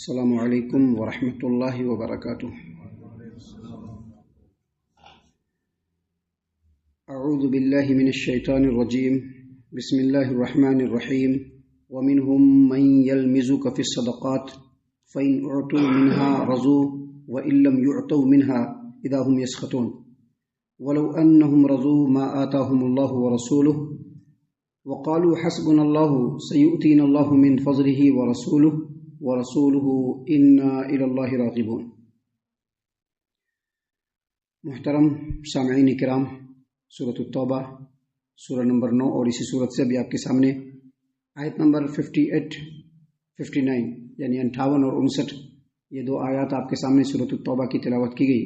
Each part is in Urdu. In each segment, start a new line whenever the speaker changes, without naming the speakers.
السلام علیکم ورحمۃ اللہ وبرکاتہ۔ اعوذ باللہ من الشیطان الرجیم، بسم اللہ الرحمن الرحیم۔ ومنهم من يلمزك في الصدقات فإن أعطوا منها رضوا وإن لم يعطوا منها إذا هم يسخطون ولو أنهم رضوا ما آتاهم الله ورسوله وقالوا حسبنا الله سيؤتينا الله من فضله ورسوله إنا إلى الله راغبون۔ محترم سامعین کرام، سورۃ التوبہ سورہ نمبر 9 اور اسی سورت سے ابھی آپ کے سامنے آیت نمبر 58 59 یعنی 58 اور 59 یہ دو آیات آپ کے سامنے سورۃ التوبہ کی تلاوت کی گئی۔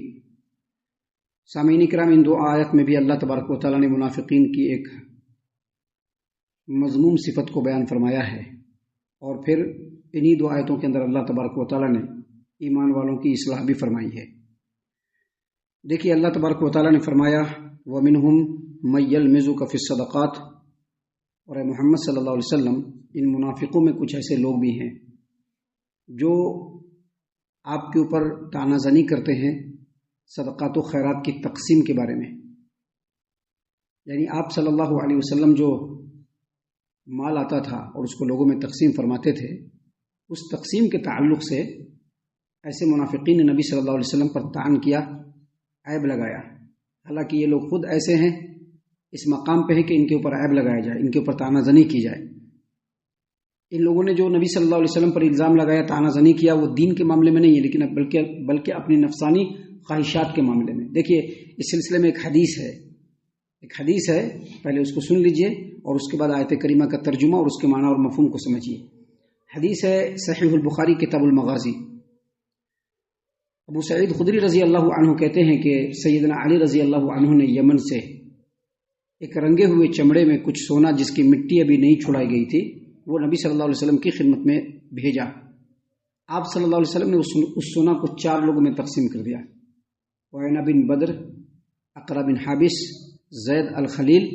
سامعین کرام، ان دو آیات میں بھی اللہ تبارک و تعالیٰ نے منافقین کی ایک مذموم صفت کو بیان فرمایا ہے، اور پھر انہی دو آیتوں کے اندر اللہ تبارک و تعالیٰ نے ایمان والوں کی اصلاح بھی فرمائی ہے۔ دیکھیے، اللہ تبارک و تعالیٰ نے فرمایا وَمِنْهُمْ مَن يَلْمِزُكَ فِي الصَّدَقَاتِ، اور اے محمد صلی اللہ علیہ وسلم، ان منافقوں میں کچھ ایسے لوگ بھی ہیں جو آپ کے اوپر طعنہ زنی کرتے ہیں صدقات و خیرات کی تقسیم کے بارے میں۔ یعنی آپ صلی اللہ علیہ وسلم جو مال آتا تھا اور اس کو لوگوں میں تقسیم فرماتے تھے، اس تقسیم کے تعلق سے ایسے منافقین نے نبی صلی اللہ علیہ وسلم پر طعن کیا، عیب لگایا۔ حالانکہ یہ لوگ خود ایسے ہیں، اس مقام پہ ہے کہ ان کے اوپر عیب لگایا جائے، ان کے اوپر طعنہ زنی کی جائے۔ ان لوگوں نے جو نبی صلی اللہ علیہ وسلم پر الزام لگایا، طعنہ زنی کیا، وہ دین کے معاملے میں نہیں ہے، لیکن بلکہ اپنی نفسانی خواہشات کے معاملے میں۔ دیکھیے، اس سلسلے میں ایک حدیث ہے، پہلے اس کو سن لیجئے اور اس کے بعد آیت کریمہ کا ترجمہ اور اس کے معنی اور مفہوم کو سمجھیے۔ حدیث ہے صحیح البخاری کتاب المغازی۔ ابو سعید خدری رضی اللہ عنہ کہتے ہیں کہ سیدنا علی رضی اللہ عنہ نے یمن سے ایک رنگے ہوئے چمڑے میں کچھ سونا، جس کی مٹی ابھی نہیں چھڑائی گئی تھی، وہ نبی صلی اللہ علیہ وسلم کی خدمت میں بھیجا۔ آپ صلی اللہ علیہ وسلم نے اس سونا کو 4 لوگوں میں تقسیم کر دیا۔ وعینہ بن بدر، اقرا بن حابس، زید الخلیل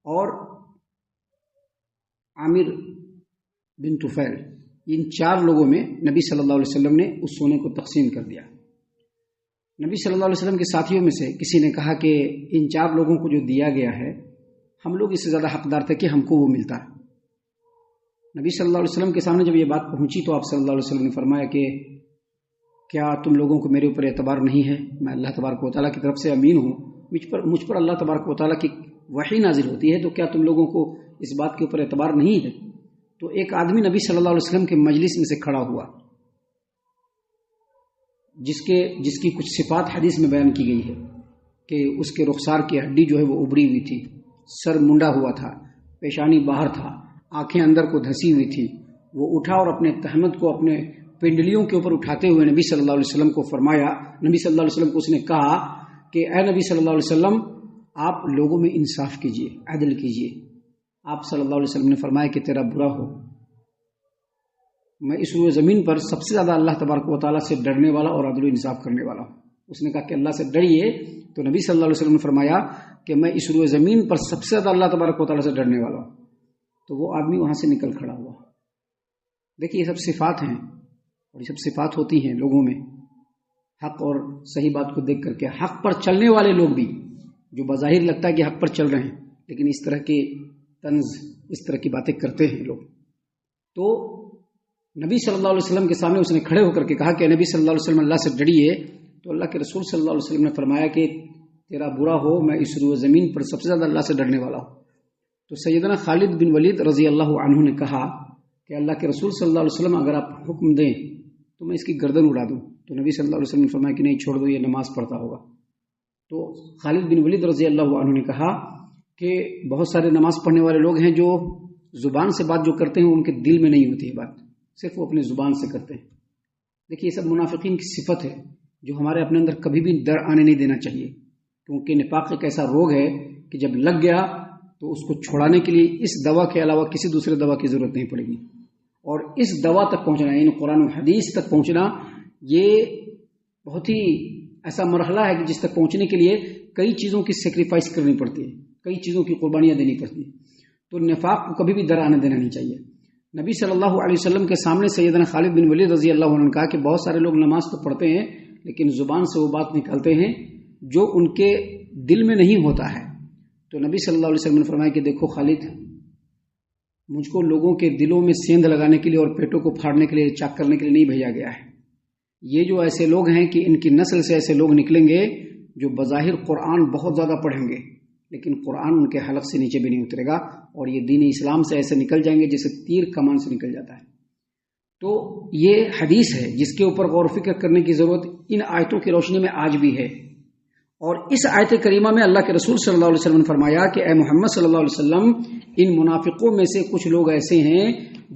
اور عامر بن طفیل، ان 4 لوگوں میں نبی صلی اللہ علیہ وسلم نے اس سونے کو تقسیم کر دیا۔ نبی صلی اللہ علیہ وسلم کے ساتھیوں میں سے کسی نے کہا کہ ان 4 لوگوں کو جو دیا گیا ہے، ہم لوگ اس سے زیادہ حقدار تھے کہ ہم کو وہ ملتا۔ نبی صلی اللہ علیہ وسلم کے سامنے جب یہ بات پہنچی تو آپ صلی اللہ علیہ وسلم نے فرمایا کہ کیا تم لوگوں کو میرے اوپر اعتبار نہیں ہے؟ میں اللہ تبارک و تعالیٰ کی طرف سے امین ہوں، مجھ پر اللہ تبارک و تعالیٰ کی وحی نازل ہوتی ہے، تو کیا تم لوگوں کو اس بات کے اوپر اعتبار نہیں ہے؟ تو ایک آدمی نبی صلی اللہ علیہ وسلم کے مجلس میں سے کھڑا ہوا، جس کی کچھ صفات حدیث میں بیان کی گئی ہے کہ اس کے رخسار کی ہڈی جو ہے وہ ابری ہوئی تھی، سر منڈا ہوا تھا، پیشانی باہر تھا، آنکھیں اندر کو دھسی ہوئی تھی۔ وہ اٹھا اور اپنے تہمت کو اپنے پنڈلیوں کے اوپر اٹھاتے ہوئے نبی صلی اللہ علیہ وسلم کو فرمایا، نبی صلی اللہ علیہ وسلم کو اس نے کہا کہ اے نبی صلی اللہ علیہ وسلم، آپ لوگوں میں انصاف کیجئے، عدل کیجئے۔ آپ صلی اللہ علیہ وسلم نے فرمایا کہ تیرا برا ہو، میں اس روئے زمین پر سب سے زیادہ اللہ تبارک و تعالیٰ سے ڈرنے والا اور عدل و انصاف کرنے والا ہوں۔ اس نے کہا کہ اللہ سے ڈریے، تو نبی صلی اللہ علیہ وسلم نے فرمایا کہ میں اس روئے زمین پر سب سے زیادہ اللہ تبارک و تعالیٰ سے ڈرنے والا ہوں۔ تو وہ آدمی وہاں سے نکل کھڑا ہوا۔ دیکھیے، یہ سب صفات ہیں، اور یہ سب صفات ہوتی ہیں لوگوں میں، حق اور صحیح بات کو دیکھ کر کے حق پر چلنے والے لوگ بھی، جو بظاہر لگتا ہے کہ حق پر چل رہے ہیں، لیکن اس طرح کی طنز، اس طرح کی باتیں کرتے ہیں لوگ۔ تو نبی صلی اللہ علیہ وسلم کے سامنے اس نے کھڑے ہو کر کے کہا کہ نبی صلی اللہ علیہ وسلم، اللہ سے ڈریے۔ تو اللہ کے رسول صلی اللہ علیہ وسلم نے فرمایا کہ تیرا برا ہو، میں اس روئے زمین پر سب سے زیادہ اللہ سے ڈرنے والا ہوں۔ تو سیدنا خالد بن ولید رضی اللہ عنہ نے کہا کہ اللہ کے رسول صلی اللہ علیہ وسلم، اگر آپ حکم دیں تو میں اس کی گردن اڑا دوں۔ تو نبی صلی اللہ علیہ وسلم نے فرمایا کہ نہیں، چھوڑ دو، یہ نماز پڑھتا ہوگا۔ تو خالد بن ولید رضی اللہ عنہ نے کہا کہ بہت سارے نماز پڑھنے والے لوگ ہیں جو زبان سے بات جو کرتے ہیں ان کے دل میں نہیں ہوتی ہے بات، صرف وہ اپنی زبان سے کرتے ہیں۔ دیکھیے، یہ سب منافقین کی صفت ہے جو ہمارے اپنے اندر کبھی بھی ڈر آنے نہیں دینا چاہیے، کیونکہ نفاق ایک ایسا روگ ہے کہ جب لگ گیا تو اس کو چھڑانے کے لیے اس دوا کے علاوہ کسی دوسرے دوا کی ضرورت نہیں پڑے گی۔ اور اس دوا تک پہنچنا، یعنی قرآن و حدیث تک پہنچنا، یہ بہت ہی ایسا مرحلہ ہے کہ جس تک پہنچنے کے لیے کئی چیزوں کی سیکریفائس کرنی پڑتی ہے، کئی چیزوں کی قربانیاں دینی پڑتی ہیں۔ تو نفاق کو کبھی بھی ڈر آنے دینا نہیں چاہیے۔ نبی صلی اللہ علیہ وسلم کے سامنے سیدنا خالد بن ولید رضی اللہ عنہ نے کہا کہ بہت سارے لوگ نماز تو پڑھتے ہیں لیکن زبان سے وہ بات نکالتے ہیں جو ان کے دل میں نہیں ہوتا ہے. تو نبی صلی اللہ علیہ وسلم نے فرمایا کہ دیکھو خالد، مجھ کو لوگوں کے دلوں میں سیندھ لگانے کے لیے اور پیٹوں کو پھاڑنے کے لیے، چاک کرنے کے لیے نہیں بھیجا گیا ہے. یہ جو ایسے لوگ ہیں کہ ان کی نسل سے ایسے لوگ نکلیں گے جو بظاہر قرآن بہت زیادہ پڑھیں گے لیکن قرآن ان کے حلق سے نیچے بھی نہیں اترے گا، اور یہ دین اسلام سے ایسے نکل جائیں گے جیسے تیر کمان سے نکل جاتا ہے. تو یہ حدیث ہے جس کے اوپر غور و فکر کرنے کی ضرورت ان آیتوں کی روشنی میں آج بھی ہے. اور اس آیت کریمہ میں اللہ کے رسول صلی اللہ علیہ وسلم نے فرمایا کہ اے محمد صلی اللہ علیہ وسلم، ان منافقوں میں سے کچھ لوگ ایسے ہیں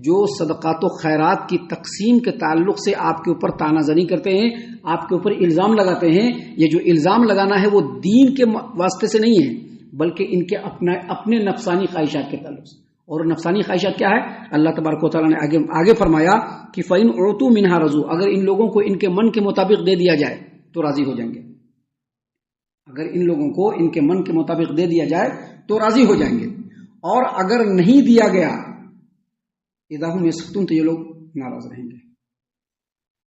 جو صدقات و خیرات کی تقسیم کے تعلق سے آپ کے اوپر تانا زنی کرتے ہیں، آپ کے اوپر الزام لگاتے ہیں. یہ جو الزام لگانا ہے وہ دین کے واسطے سے نہیں ہے بلکہ ان کے اپنے نفسانی خواہشات کے تعلق سے. اور نفسانی خواہشات کیا ہے؟ اللہ تبارک و تعالیٰ نے آگے فرمایا کہ فَإِنْ أُعْطُوا مِنْهَا رَضُوا، اگر ان لوگوں کو ان کے من کے مطابق دے دیا جائے تو راضی ہو جائیں گے. اگر ان لوگوں کو ان کے من کے مطابق دے دیا جائے تو راضی ہو جائیں گے، اور اگر نہیں دیا گیا اِذَا هُمْ يَسْخَطُونَ تو یہ لوگ ناراض رہیں گے.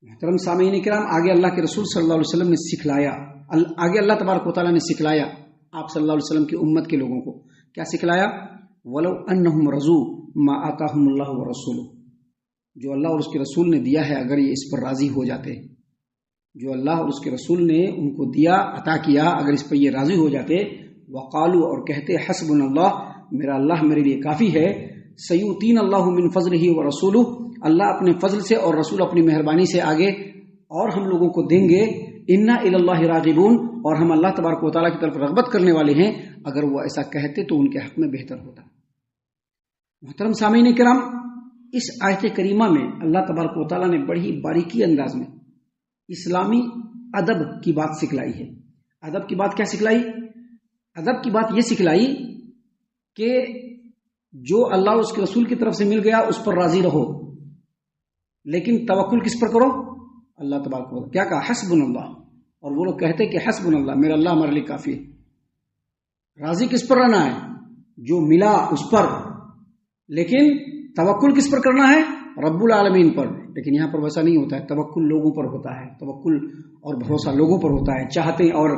محترم سامعین کرام، آگے اللہ کے رسول صلی اللہ علیہ وسلم نے سکھلایا، آگے اللہ تبارک و تعالیٰ نے سکھلایا آپ صلی اللہ علیہ وسلم کی امت کے لوگوں کو. کیا سکھلایا؟ وَلَوْ أَنَّهُمْ رَضُوا مَا آتَاهُمُ اللَّهُ وَرَسُولُهُ، جو اللہ اور اس کے رسول نے دیا ہے اگر یہ اس پر راضی ہو جاتے، جو اللہ اور اس کے رسول نے ان کو دیا عطا کیا اگر اس پر یہ راضی ہو جاتے، وقالوا اور کہتے حسبنا اللہ، میرا اللہ میرے لیے کافی ہے، سیؤتین اللہ من فضلہ ورسولہ، اللہ اپنے فضل سے اور رسول اپنی مہربانی سے آگے اور ہم لوگوں کو دیں گے، انا الی اللہ راغبون، اور ہم اللہ تبارک و تعالیٰ کی طرف رغبت کرنے والے ہیں. اگر وہ ایسا کہتے تو ان کے حق میں بہتر ہوتا. محترم سامعین کرام، اس آیت کریمہ میں اللہ تبارک و تعالیٰ نے بڑی باریکی انداز میں اسلامی ادب کی بات سکھلائی ہے. ادب کی بات کیا سکھلائی؟ ادب کی بات یہ سکھلائی کہ جو اللہ اور اس کے رسول کی طرف سے مل گیا اس پر راضی رہو، لیکن توکل کس پر کرو؟ اللہ تبارک و تعالیٰ. کیا کہا؟ حسبنا اللہ. اور وہ لوگ کہتے کہ حسبنا اللہ، میرا اللہ ہمارے لیے کافی ہے. راضی کس پر رہنا ہے؟ جو ملا اس پر، لیکن توکل کس پر کرنا ہے؟ رب العالمین پر. لیکن یہاں پر ویسا نہیں ہوتا ہے، توکل لوگوں پر ہوتا ہے، توکل اور بھروسہ لوگوں پر ہوتا ہے، چاہتے اور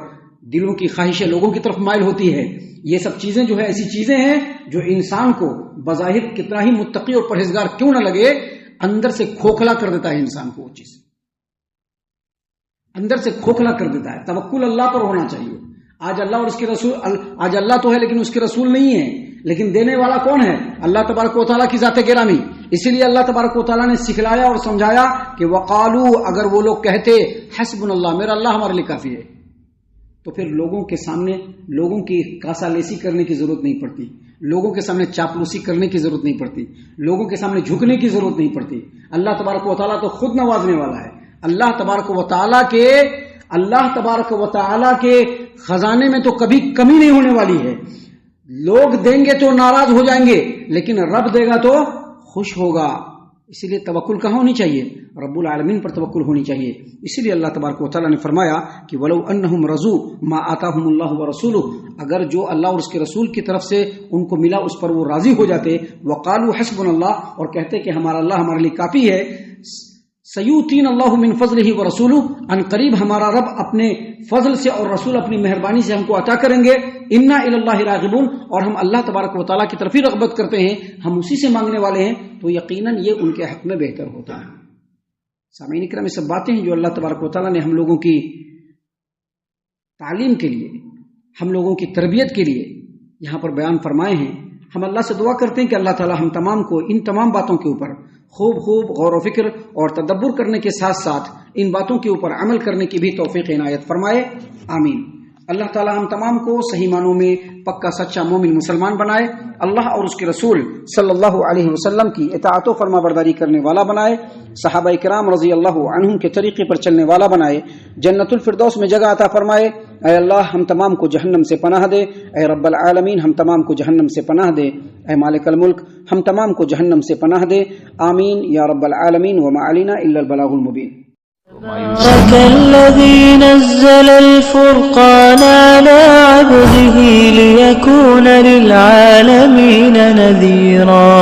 دلوں کی خواہشیں لوگوں کی طرف مائل ہوتی ہے. یہ سب چیزیں جو ہے ایسی چیزیں ہیں جو انسان کو بظاہر کتنا ہی متقی اور پرہیزگار کیوں نہ لگے، اندر سے کھوکھلا کر دیتا ہے انسان کو. وہ چیز اندر سے کھوکھلا کر دیتا ہے. توکل اللہ پر ہونا چاہیے. آج اللہ اور اس کے رسول، آج اللہ تو ہے لیکن اس کے رسول نہیں ہے، لیکن دینے والا کون ہے؟ اللہ تبارک و تعالیٰ کی ذات گرامی. اسی لیے اللہ تبارک و تعالیٰ نے سکھلایا اور سمجھایا کہ وقالو، اگر وہ لوگ کہتے حسبنا اللہ، میرا اللہ ہمارے لیے کافی ہے، تو پھر لوگوں کے سامنے لوگوں کی کاسالیسی کرنے کی ضرورت نہیں پڑتی، لوگوں کے سامنے چاپلوسی کرنے کی ضرورت نہیں پڑتی، لوگوں کے سامنے جھکنے کی ضرورت نہیں پڑتی. اللہ تبارک و تعالیٰ تو خود نوازنے والا ہے. اللہ تبارک و تعالیٰ کے خزانے میں تو کبھی کمی نہیں ہونے والی ہے. لوگ دیں گے تو ناراض ہو جائیں گے، لیکن رب دے گا تو خوش ہوگا. اسی لیے توکل کہاں ہونی چاہیے؟ رب العالمین پر توکل ہونی چاہیے. اسی لیے اللہ تبارک و تعالیٰ نے فرمایا کہ وَلَوْ أَنَّهُمْ رَضُوا مَا آتَاهُمُ اللَّهُ وَرَسُولُهُ، اگر جو اللہ اور اس کے رسول کی طرف سے ان کو ملا اس پر وہ راضی ہو جاتے، وَقَالُوا حَسْبُنَا اللَّهُ، اور کہتے کہ ہمارا اللہ ہمارے لیے کافی ہے، سیؤتین اللہ من فضلہ ورسولہ، ان قریب ہمارا رب اپنے فضل سے اور رسول اپنی مہربانی سے ہم کو عطا کریں گے، انا الی اللہ راغبون، اور ہم اللہ تبارک و تعالیٰ کی طرف ہی رغبت کرتے ہیں، ہم اسی سے مانگنے والے ہیں، تو یقیناً یہ ان کے حق میں بہتر ہوتا ہے. سامعین اکرام، یہ سب باتیں ہیں جو اللہ تبارک و تعالیٰ نے ہم لوگوں کی تعلیم کے لیے، ہم لوگوں کی تربیت کے لیے یہاں پر بیان فرمائے ہیں. ہم اللہ سے دعا کرتے ہیں کہ اللہ تعالیٰ ہم تمام کو ان تمام باتوں کے اوپر خوب غور و فکر اور تدبر کرنے کے ساتھ ساتھ ان باتوں کے اوپر عمل کرنے کی بھی توفیق عنایت فرمائے. آمین. اللہ تعالیٰ ہم تمام کو صحیح معنوں میں پکا سچا مومن مسلمان بنائے، اللہ اور اس کے رسول صلی اللہ علیہ وسلم کی اطاعت و فرما برداری کرنے والا بنائے، صحابہ کرام رضی اللہ عنہم کے طریقے پر چلنے والا بنائے، جنت الفردوس میں جگہ عطا فرمائے. اے اللہ ہم تمام کو جہنم سے پناہ دے، اے رب العالمین ہم تمام کو جہنم سے پناہ دے، اے مالک الملک ہم تمام کو جہنم سے پناہ دے. آمین یا رب العالمین. وما علینا الا البلاغ المبین.
تبارك الذي نزل الفرقان على عبده ليكون للعالمين نذيرا.